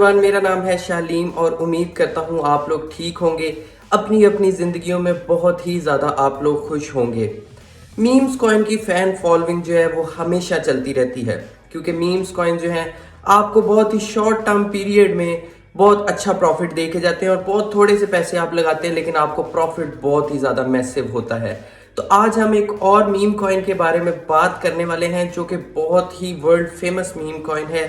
Everyone, मेरा नाम है शालीम और उम्मीद करता हूँ आप लोग ठीक होंगे। अपनी अपनी ज़िंदगियों में बहुत ही ज़्यादा आप लोग खुश होंगे। मीम्स कॉइन की फ़ैन फॉलोइंग जो है वो हमेशा चलती रहती है, क्योंकि मीम्स कॉइन जो है आपको बहुत ही शॉर्ट टर्म पीरियड में बहुत अच्छा प्रॉफिट दे के जाते हैं और बहुत थोड़े से पैसे आप लगाते हैं लेकिन आपको प्रॉफिट बहुत ही ज़्यादा मैसिव होता है। तो आज हम एक और मीम कॉइन के बारे में बात करने वाले हैं जो कि बहुत ही वर्ल्ड फेमस मीम कॉइन है।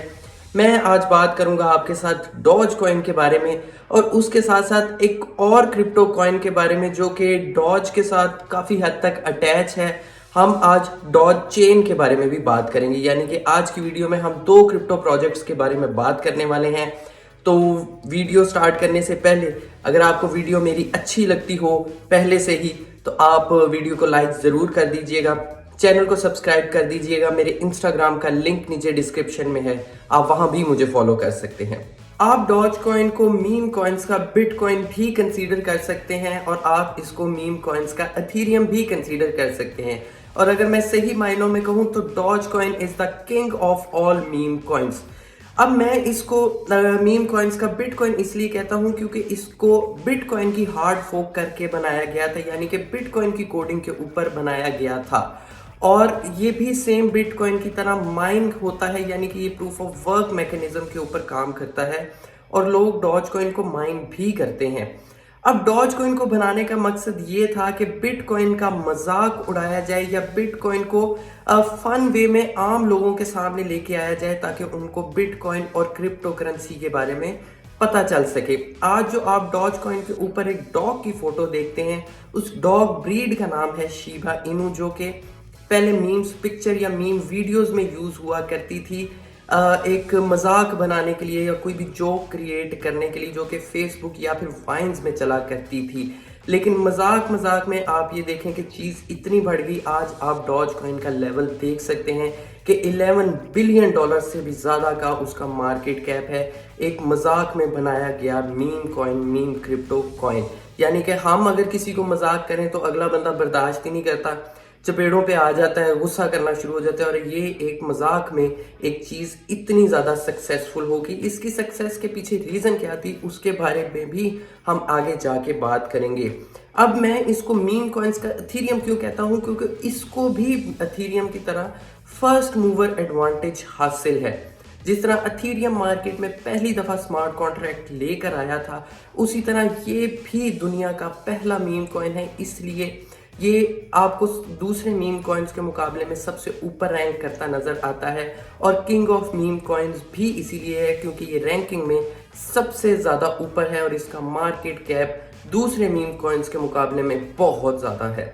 मैं आज बात करूंगा आपके साथ डॉज कॉइन के बारे में और उसके साथ साथ एक और क्रिप्टो कॉइन के बारे में जो कि डॉज के साथ काफ़ी हद तक अटैच है। हम आज डॉज चेन के बारे में भी बात करेंगे, यानी कि आज की वीडियो में हम दो क्रिप्टो प्रोजेक्ट्स के बारे में बात करने वाले हैं। तो वीडियो स्टार्ट करने से पहले अगर आपको वीडियो मेरी अच्छी लगती हो पहले से ही तो आप वीडियो को लाइक ज़रूर कर दीजिएगा, चैनल को सब्सक्राइब कर दीजिएगा। मेरे इंस्टाग्राम का लिंक नीचे डिस्क्रिप्शन में है, आप वहां भी मुझे फॉलो कर सकते हैं। आप डॉज कॉइन को मीम कॉइन्स का बिटकॉइन भी कंसीडर कर सकते हैं और आप इसको मीम कॉइन्स का एथेरियम भी कंसीडर कर सकते हैं। और अगर मैं सही मायनों में कहूं तो Dogecoin is the king of all meme coins. अब मैं इसको मीम कॉइन्स का बिटकॉइन इसलिए कहता हूं क्योंकि इसको बिटकॉइन की हार्ड फोक करके बनाया गया था, यानी कि बिटकॉइन की कोडिंग के ऊपर बनाया गया था। और ये भी सेम बिटकॉइन की तरह माइन होता है, यानी कि ये प्रूफ ऑफ वर्क मैकेनिज्म के ऊपर काम करता है और लोग डॉज कॉइन को माइन भी करते हैं। अब डॉज कॉइन को बनाने का मकसद ये था कि बिटकॉइन का मजाक उड़ाया जाए या बिटकॉइन को फन वे में आम लोगों के सामने लेके आया जाए ताकि उनको बिटकॉइन और क्रिप्टो करेंसी के बारे में पता चल सके। आज जो आप डॉज कॉइन के ऊपर एक डॉग की फोटो देखते हैं, उस डॉग ब्रीड का नाम है शिबा इनू, जो कि पहले मीम्स पिक्चर या मीम वीडियोस में यूज हुआ करती थी एक मजाक बनाने के लिए या कोई भी जोक क्रिएट करने के लिए, जो कि फेसबुक या फिर वाइन्स में चला करती थी। लेकिन मजाक मजाक में आप ये देखें कि चीज़ इतनी बढ़ गई, आज आप डॉज कॉइन का लेवल देख सकते हैं कि 11 बिलियन डॉलर से भी ज़्यादा का उसका मार्केट कैप है। एक मजाक में बनाया गया meme coin, meme crypto coin, यानी कि हम अगर किसी को मजाक करें तो अगला बंदा बर्दाश्त ही नहीं करता, चपेड़ों पे आ जाता है, गुस्सा करना शुरू हो जाता है। और ये एक मजाक में एक चीज़ इतनी ज़्यादा सक्सेसफुल होगी, इसकी सक्सेस के पीछे रीज़न क्या थी उसके बारे में भी हम आगे जाके बात करेंगे। अब मैं इसको मीम कॉइन्स का एथेरियम क्यों कहता हूँ, क्योंकि इसको भी एथेरियम की तरह फर्स्ट मूवर एडवांटेज हासिल है। जिस तरह एथेरियम मार्केट में पहली दफ़ा स्मार्ट कॉन्ट्रैक्ट लेकर आया था, उसी तरह ये भी दुनिया का पहला मीम कॉइन है, इसलिए ये आपको दूसरे मीम कॉइन्स के मुकाबले में सबसे ऊपर रैंक करता नजर आता है। और किंग ऑफ मीम कॉइन्स भी इसीलिए है क्योंकि ये रैंकिंग में सबसे ज़्यादा ऊपर है और इसका मार्केट कैप दूसरे मीम कॉइन्स के मुकाबले में बहुत ज़्यादा है।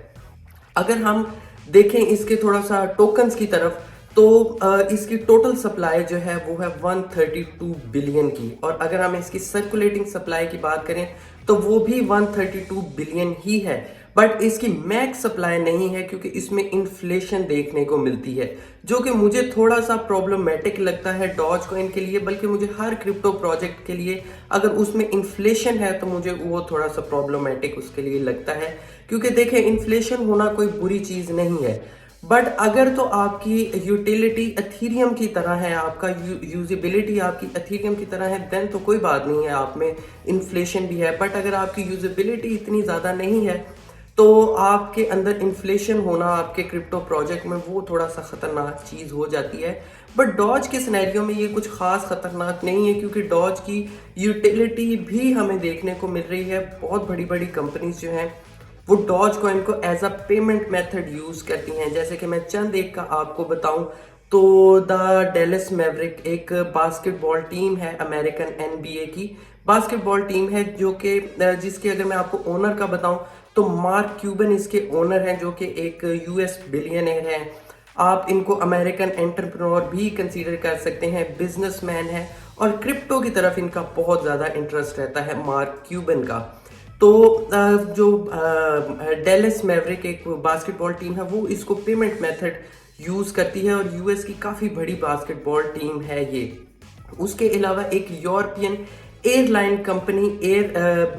अगर हम देखें इसके थोड़ा सा टोकन्स की तरफ तो इसकी टोटल सप्लाई जो है वो है 132 बिलियन की, और अगर हम इसकी सर्कुलेटिंग सप्लाई की बात करें तो वो भी 132 बिलियन ही है। बट इसकी मैक्स सप्लाई नहीं है क्योंकि इसमें इन्फ्लेशन देखने को मिलती है, जो कि मुझे थोड़ा सा प्रॉब्लमेटिक लगता है डॉज कॉइन के लिए, बल्कि मुझे हर क्रिप्टो प्रोजेक्ट के लिए अगर उसमें इन्फ्लेशन है तो मुझे वो थोड़ा सा प्रॉब्लमेटिक उसके लिए लगता है। क्योंकि देखें, इन्फ्लेशन होना कोई बुरी चीज़ नहीं है, बट अगर तो आपकी यूटिलिटी एथेरियम की तरह है, आपका यूजेबिलिटी आपकी एथेरियम की तरह है, देन तो कोई बात नहीं है, आप में इन्फ्लेशन भी है। बट अगर आपकी यूजेबिलिटी इतनी ज़्यादा नहीं है तो आपके अंदर इन्फ्लेशन होना आपके क्रिप्टो प्रोजेक्ट में वो थोड़ा सा ख़तरनाक चीज़ हो जाती है। बट डॉज के सिनेरियो में ये कुछ ख़ास ख़तरनाक नहीं है क्योंकि डॉज की यूटिलिटी भी हमें देखने को मिल रही है। बहुत बड़ी बड़ी कंपनीज जो हैं वो डॉज कॉइन को as a payment method use करती हैं। जैसे कि मैं चंद एक का आपको बताऊं तो द डैलस मैवरिक एक बास्केटबॉल टीम है, अमेरिकन एनबीए की बास्केटबॉल टीम है, जो कि जिसके अगर मैं आपको ओनर का बताऊं तो मार्क क्यूबन इसके ओनर हैं, जो कि एक यूएस बिलियनर हैं। आप इनको अमेरिकन एंटरप्रेन्योर भी कंसीडर कर सकते हैं, बिजनेसमैन है और क्रिप्टो की तरफ इनका बहुत ज़्यादा इंटरेस्ट रहता है मार्क क्यूबन का। तो जो डैलस मैवरिक एक बास्केटबॉल टीम है वो इसको पेमेंट मेथड यूज़ करती है और यूएस की काफ़ी बड़ी बास्केटबॉल टीम है ये। उसके अलावा एक European airline company air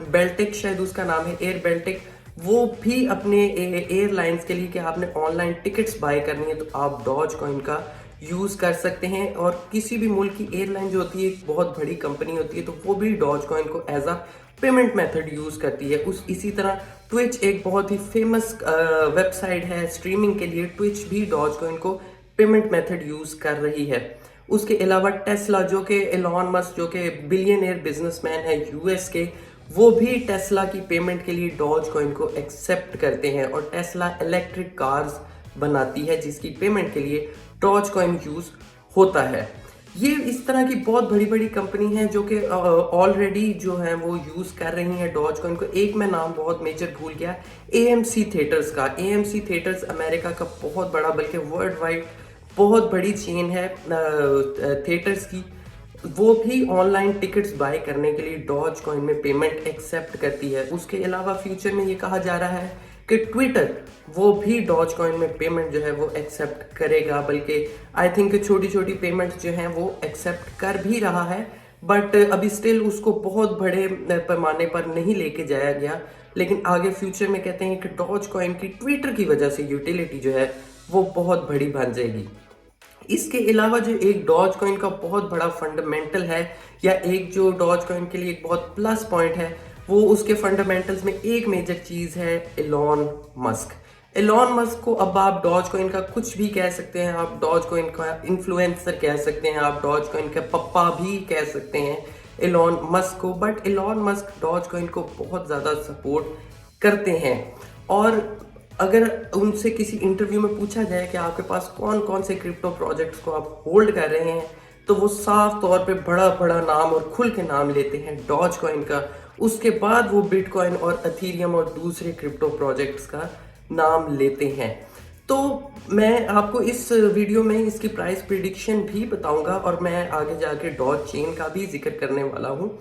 Baltic, शायद उसका नाम है एयर बेल्टिक, वो भी अपने एयरलाइंस के लिए कि आपने ऑनलाइन टिकट्स बाय करनी है तो आप डॉज कॉइन का यूज़ कर सकते हैं। और किसी भी मुल्क की एयरलाइन जो होती है एक बहुत बड़ी कंपनी होती है, तो वो भी डॉज कॉइन को as a payment method use करती है। उस इसी तरह ट्विच एक बहुत ही फेमस वेबसाइट है स्ट्रीमिंग के लिए, ट्विच भी डॉज कॉइन को पेमेंट मेथड यूज़ कर रही है। उसके अलावा टेस्ला, जो कि एलॉन मस्क जो कि बिलियनियर बिजनेसमैन है यूएस के, वो भी टेस्ला की पेमेंट के लिए डॉज कॉइन को एक्सेप्ट करते हैं। और टेस्ला इलेक्ट्रिक कार्स बनाती है जिसकी पेमेंट के लिए डॉज कॉइन यूज़ होता है। ये इस तरह की बहुत बड़ी बड़ी कंपनी हैं जो कि ऑलरेडी जो है वो यूज़ कर रही हैं डॉज कॉइन को। एक मैं नाम बहुत मेजर भूल गया, एएमसी थिएटर्स का। एएमसी थिएटर्स अमेरिका का बहुत बड़ा, बल्कि वर्ल्ड वाइड बहुत बड़ी चेन है थिएटर्स की। वो भी ऑनलाइन टिकट्स बाय करने के लिए डॉज कॉइन में पेमेंट एक्सेप्ट करती है। उसके अलावा फ्यूचर में ये कहा जा रहा है कि ट्विटर वो भी डॉज कॉइन में पेमेंट जो है वो एक्सेप्ट करेगा, बल्कि आई थिंक छोटी छोटी पेमेंट जो हैं वो एक्सेप्ट कर भी रहा है, बट अभी स्टिल उसको बहुत बड़े पैमाने पर नहीं लेके जाया गया। लेकिन आगे फ्यूचर में कहते हैं कि डॉज कॉइन की ट्विटर की वजह से यूटिलिटी जो है वो बहुत बड़ी बन जाएगी। इसके अलावा जो एक डॉज कॉइन का बहुत बड़ा फंडामेंटल है, या एक जो डॉज कॉइन के लिए एक बहुत प्लस पॉइंट है, वो उसके फंडामेंटल्स में एक मेजर चीज़ है एलॉन मस्क। एलॉन मस्क को अब आप डॉज कॉइन का कुछ भी कह सकते हैं, आप डॉज कॉइन का इन्फ्लुएंसर कह सकते हैं, आप डॉज कॉइन का पप्पा भी कह सकते हैं एलॉन मस्क को। But Elon Musk Dogecoin को बहुत ज़्यादा सपोर्ट करते हैं। और अगर उनसे किसी इंटरव्यू में पूछा जाए कि आपके पास कौन कौन से क्रिप्टो प्रोजेक्ट्स को आप होल्ड कर रहे हैं, तो वो साफ तौर पे बड़ा बड़ा नाम और खुल के नाम लेते हैं डॉज कॉइन का। उसके बाद वो बिटकॉइन और अथीरियम और दूसरे क्रिप्टो प्रोजेक्ट्स का नाम लेते हैं। तो मैं आपको इस वीडियो में इसकी प्राइस प्रिडिक्शन भी बताऊंगा, और मैं आगे जाके डॉज चेन का भी जिक्र करने वाला हूँ।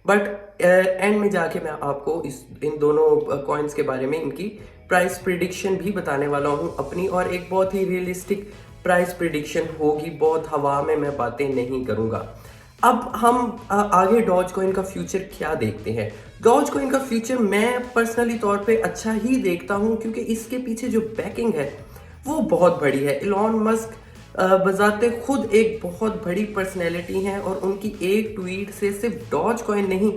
बट एंड में जाके मैं आपको इन दोनों कॉइन्स के बारे में इनकी प्राइस प्रिडिक्शन भी बताने वाला हूँ अपनी, और एक बहुत ही रियलिस्टिक प्राइस प्रिडिक्शन होगी, बहुत हवा में मैं बातें नहीं करूँगा। अब हम आगे डॉज कॉइन का फ्यूचर क्या देखते हैं। डॉज कॉइन का फ्यूचर मैं पर्सनली तौर पे अच्छा ही देखता हूँ, क्योंकि इसके पीछे जो बैकिंग है वो बहुत बड़ी है। एलॉन मस्क बजाते खुद एक बहुत बड़ी पर्सनैलिटी हैं, और उनकी एक ट्वीट से सिर्फ डॉज कॉइन नहीं,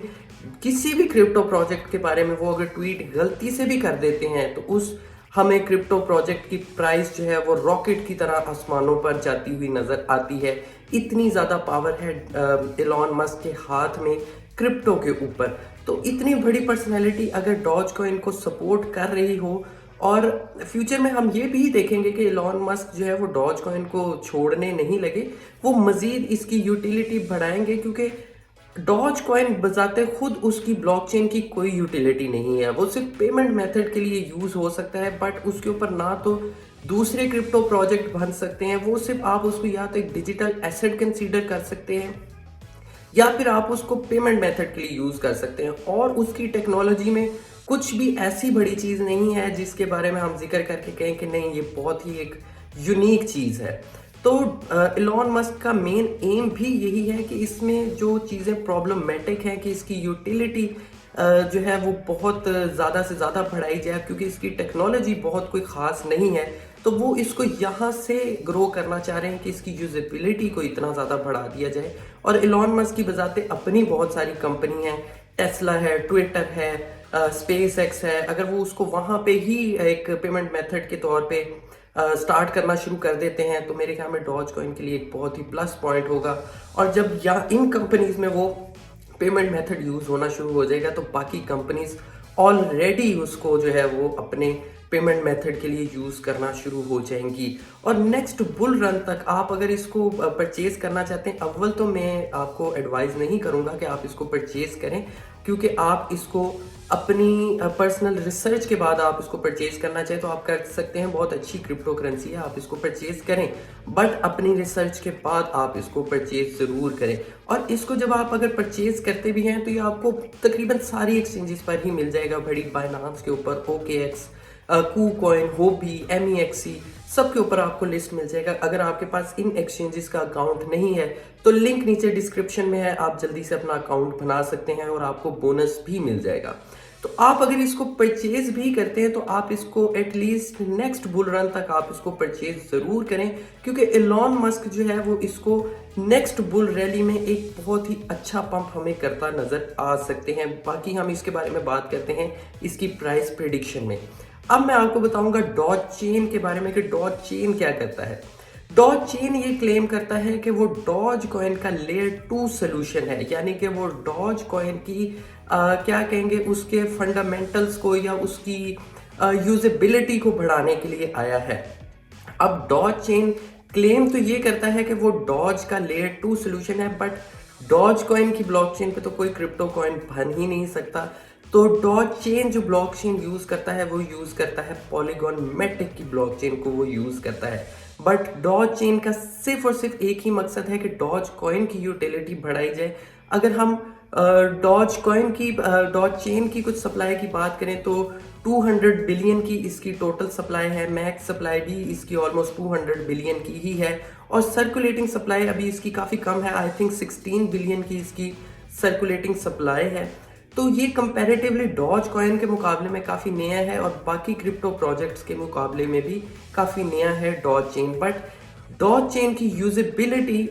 किसी भी क्रिप्टो प्रोजेक्ट के बारे में वो अगर ट्वीट गलती से भी कर देते हैं तो उस हमें क्रिप्टो प्रोजेक्ट की प्राइस जो है वो रॉकेट की तरह आसमानों पर जाती हुई नजर आती है। इतनी ज़्यादा पावर है एलॉन मस्क के हाथ में क्रिप्टो के ऊपर। तो इतनी बड़ी पर्सनैलिटी अगर डॉज कॉइन को सपोर्ट कर रही हो, और फ्यूचर में हम ये भी देखेंगे कि एलॉन मस्क जो है वो डॉज कॉइन को छोड़ने नहीं लगे, वो मज़ीद इसकी यूटिलिटी बढ़ाएंगे, क्योंकि डॉज कॉइन बजाते खुद उसकी ब्लॉकचेन की कोई यूटिलिटी नहीं है। वो सिर्फ पेमेंट मेथड के लिए यूज़ हो सकता है, बट उसके ऊपर ना तो दूसरे क्रिप्टो प्रोजेक्ट बन सकते हैं, वो सिर्फ आप उसको या तो एक डिजिटल एसेट कंसीडर कर सकते हैं, या फिर आप उसको पेमेंट मेथड के लिए यूज़ कर सकते हैं। और उसकी टेक्नोलॉजी में कुछ भी ऐसी बड़ी चीज़ नहीं है जिसके बारे में हम जिक्र करके कहें कि नहीं ये बहुत ही एक यूनिक चीज़ है। तो एलॉन मस्क का मेन एम भी यही है कि इसमें जो चीज़ें प्रॉब्लमेटिक हैं कि इसकी यूटिलिटी जो है वो बहुत ज़्यादा से ज़्यादा बढ़ाई जाए, क्योंकि इसकी टेक्नोलॉजी बहुत कोई ख़ास नहीं है। तो वो इसको यहाँ से ग्रो करना चाह रहे हैं कि इसकी यूजेबिलिटी को इतना ज़्यादा बढ़ा दिया जाए। और एलॉन मस्क की बजाते अपनी बहुत सारी कंपनी हैं, टेस्ला है, ट्विटर है, स्पेस एक्स है। अगर वो उसको वहाँ पे ही एक पेमेंट मेथड के तौर पे स्टार्ट करना शुरू कर देते हैं, तो मेरे ख्याल में डॉज कॉइन के लिए एक बहुत ही प्लस पॉइंट होगा। और जब इन कंपनीज में वो पेमेंट मेथड यूज़ होना शुरू हो जाएगा, तो बाकी कंपनीज ऑलरेडी उसको जो है वो अपने पेमेंट मेथड के लिए यूज़ करना शुरू हो जाएंगी। और नेक्स्ट बुल रन तक आप अगर इसको परचेज करना चाहते हैं, अव्वल तो मैं आपको एडवाइस नहीं करूँगा कि आप इसको परचेज करें, क्योंकि आप इसको अपनी पर्सनल रिसर्च के बाद आप इसको परचेज करना चाहें तो आप कर सकते हैं। बहुत अच्छी क्रिप्टो करेंसी है, आप इसको परचेज करें, बट अपनी रिसर्च के बाद आप इसको परचेज ज़रूर करें। और इसको जब आप अगर परचेज करते भी हैं तो ये आपको तकरीबन सारी एक्सचेंजेस पर ही मिल जाएगा, बड़ी बाइनांस के ऊपर, OKX, कू कॉइन, होबी, MEXC, सबके ऊपर आपको लिस्ट मिल जाएगा। अगर आपके पास इन एक्सचेंजेस का अकाउंट नहीं है तो लिंक नीचे डिस्क्रिप्शन में है, आप जल्दी से अपना अकाउंट बना सकते हैं और आपको बोनस भी मिल जाएगा। तो आप अगर इसको परचेज भी करते हैं तो आप इसको एटलीस्ट नेक्स्ट बुल रन तक आप इसको परचेज जरूर करें, क्योंकि एलॉन मस्क जो है वो इसको नेक्स्ट बुल रैली में एक बहुत ही अच्छा पंप हमें करता नजर आ सकते हैं। बाकी हम इसके बारे में बात करते हैं इसकी प्राइस प्रेडिक्शन में। अब मैं आपको बताऊंगा डॉज चेन के बारे में कि डॉज चेन क्या करता है। डॉज चेन ये क्लेम करता है कि वो डॉज कॉइन का लेयर 2 सोल्यूशन है, यानी कि वो डॉज कॉइन की क्या कहेंगे, उसके फंडामेंटल्स को या उसकी यूजेबिलिटी को बढ़ाने के लिए आया है। अब डॉज चेन क्लेम तो ये करता है कि वो डॉज का लेयर 2 सोल्यूशन है, बट डॉज कॉइन की ब्लॉकचेन पे तो कोई क्रिप्टो कॉइन बन ही नहीं सकता। तो डॉज चेन जो ब्लॉकचेन यूज करता है वो यूज करता है पॉलीगॉन मेटिक की ब्लॉकचेन को वो यूज करता है। बट डॉज चेन का सिर्फ और सिर्फ एक ही मकसद है कि डॉज कॉइन की यूटिलिटी बढ़ाई जाए। अगर हम डॉज कॉइन की डॉज चेन की कुछ सप्लाई की बात करें तो 200 बिलियन की इसकी टोटल सप्लाई है, मैक्स सप्लाई भी इसकी ऑलमोस्ट 200 बिलियन की ही है, और सर्कुलेटिंग सप्लाई अभी इसकी काफ़ी कम है, आई थिंक 16 बिलियन की इसकी सर्कुलेटिंग सप्लाई है। तो ये कंपैरेटिवली डॉज कॉइन के मुकाबले में काफ़ी नया है और बाकी क्रिप्टो प्रोजेक्ट्स के मुकाबले में भी काफ़ी नया है Dogechain. But Dogechain की यूजेबिलिटी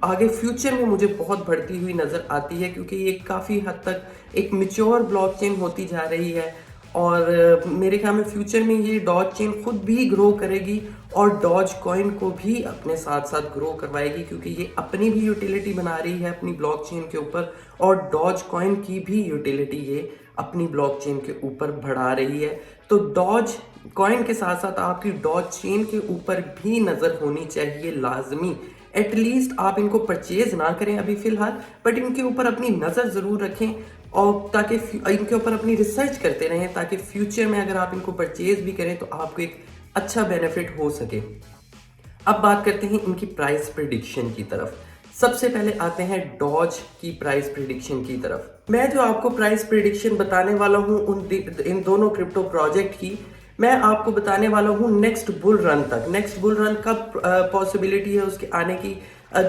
आगे फ्यूचर में मुझे बहुत बढ़ती हुई नज़र आती है, क्योंकि ये काफ़ी हद तक एक मैच्योर ब्लॉकचेन होती जा रही है और मेरे ख्याल में फ्यूचर में ये डॉज चेन खुद भी ग्रो करेगी और डॉज कॉइन को भी अपने साथ साथ ग्रो करवाएगी, क्योंकि ये अपनी भी यूटिलिटी बना रही है अपनी ब्लॉकचेन के ऊपर और डॉज कॉइन की भी यूटिलिटी ये अपनी ब्लॉकचेन के ऊपर बढ़ा रही है। तो डॉज कॉइन के साथ साथ आपकी डॉज चेन के ऊपर भी नज़र होनी चाहिए लाजमी। एटलीस्ट आप इनको परचेज ना करें अभी फिलहाल, बट इनके ऊपर अपनी नज़र ज़रूर रखें और ताकि इनके ऊपर अपनी रिसर्च करते रहें, ताकि फ्यूचर में अगर आप इनको परचेज भी करें तो आपको एक अच्छा बेनिफिट हो सके। अब बात करते हैं इनकी प्राइस प्रिडिक्शन की तरफ। सबसे पहले आते हैं डॉज की प्राइस प्रिडिक्शन की तरफ। मैं जो आपको प्राइस प्रिडिक्शन बताने वाला हूं इन दोनों क्रिप्टो प्रोजेक्ट की, मैं आपको बताने वाला हूं नेक्स्ट बुल रन तक। नेक्स्ट बुल रन कब पॉसिबिलिटी है उसके आने की,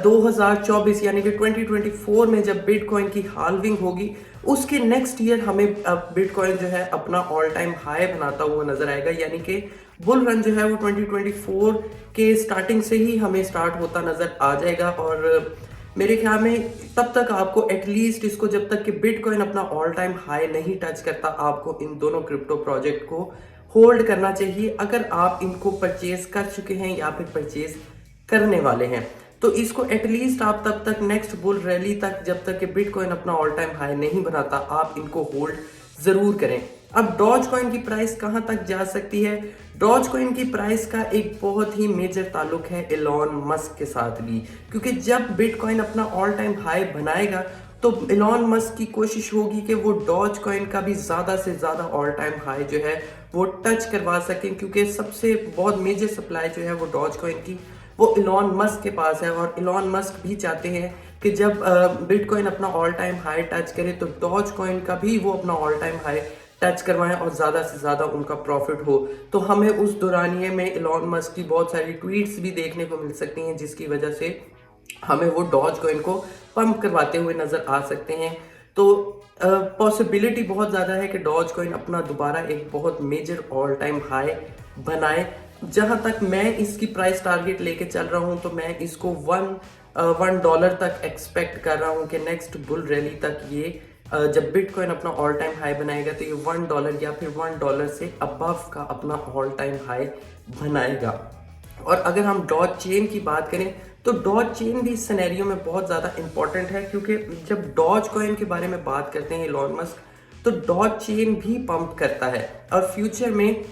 2024 यानी कि 2024 में जब बिटकॉइन की हाल्विंग होगी उसके नेक्स्ट ईयर हमें बिटकॉइन जो है अपना ऑल टाइम हाई बनाता हुआ नजर आएगा। यानी कि बुल रन जो है वो 2024 के स्टार्टिंग से ही हमें स्टार्ट होता नजर आ जाएगा और मेरे ख्याल में तब तक आपको एटलीस्ट इसको, जब तक कि बिटकॉइन अपना ऑल टाइम हाई नहीं टच करता, आपको इन दोनों क्रिप्टो प्रोजेक्ट को होल्ड करना चाहिए अगर आप इनको परचेज कर चुके हैं या फिर परचेज करने वाले हैं। तो इसको एटलीस्ट आप तब तक नेक्स्ट बुल रैली तक, जब तक कि बिटकॉइन अपना ऑल टाइम हाई नहीं बनाता, आप इनको होल्ड जरूर करें। अब डॉज कॉइन की प्राइस कहां तक जा सकती है? डॉज कॉइन की प्राइस का एक बहुत ही मेजर ताल्लुक है एलॉन मस्क के साथ भी, क्योंकि जब बिटकॉइन अपना ऑल टाइम हाई बनाएगा तो एलॉन मस्क की कोशिश होगी कि वो डॉज कॉइन का भी ज्यादा से ज्यादा ऑल टाइम हाई जो है वो टच करवा सकें, क्योंकि सबसे बहुत मेजर सप्लाई जो है वो डॉज कॉइन की वो एलॉन मस्क के पास है और एलॉन मस्क भी चाहते हैं कि जब बिटकॉइन अपना ऑल टाइम हाई टच करे तो डॉज कॉइन का भी वो अपना ऑल टाइम हाई टच करवाएं और ज़्यादा से ज़्यादा उनका प्रॉफिट हो। तो हमें उस दौरानिए में एलॉन मस्क की बहुत सारी ट्वीट्स भी देखने को मिल सकती हैं, जिसकी वजह से हमें वो डॉज कॉइन को पंप करवाते हुए नज़र आ सकते हैं। तो पॉसिबिलिटी बहुत ज़्यादा है कि डॉज कॉइन अपना दोबारा एक बहुत मेजर ऑल टाइम हाई बनाए। जहां तक मैं इसकी प्राइस टारगेट लेके चल रहा हूं तो मैं इसको $1 तक एक्सपेक्ट कर रहा हूं कि नेक्स्ट बुल रैली तक ये जब बिटकॉइन अपना ऑल टाइम हाई बनाएगा तो ये $1 या फिर $1 से अबव का अपना ऑल टाइम हाई बनाएगा। और अगर हम डॉज चेन की बात करें तो डॉज चेन भी इस सिनेरियो में बहुत ज़्यादा इंपॉर्टेंट है, क्योंकि जब डॉज कॉइन के बारे में बात करते हैं एलॉन मस्क तो डॉज चेन भी पंप करता है और फ्यूचर में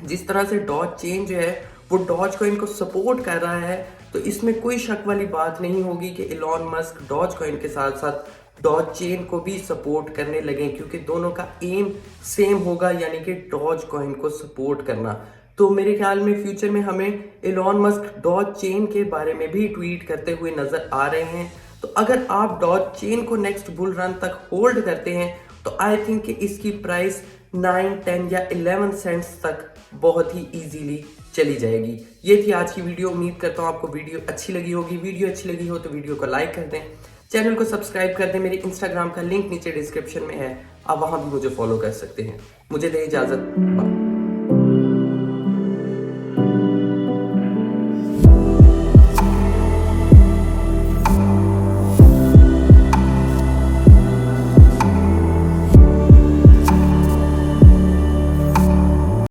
जिस तरह से डॉज चेन जो है वो डॉज कॉइन को सपोर्ट कर रहा है, तो इसमें कोई शक वाली बात नहीं होगी कि एलॉन मस्क डॉज कॉइन के साथ साथ डॉज चेन को भी सपोर्ट करने लगे, क्योंकि दोनों का एम सेम होगा, यानी कि डॉज कॉइन को सपोर्ट करना। तो मेरे ख्याल में फ्यूचर में हमें एलॉन मस्क डॉज चेन के बारे में भी ट्वीट करते हुए नजर आ रहे हैं। तो अगर आप डॉज चेन को नेक्स्ट बुल रन तक होल्ड करते हैं तो आई थिंक कि इसकी प्राइस 9, 10 या 11 सेंट्स तक बहुत ही इजीली चली जाएगी। ये थी आज की वीडियो। उम्मीद करता हूँ आपको वीडियो अच्छी लगी होगी। वीडियो अच्छी लगी हो तो वीडियो को लाइक कर दें, चैनल को सब्सक्राइब कर दें। मेरे इंस्टाग्राम का लिंक नीचे डिस्क्रिप्शन में है, आप वहाँ भी मुझे फॉलो कर सकते हैं। मुझे दें इजाज़त। बाय।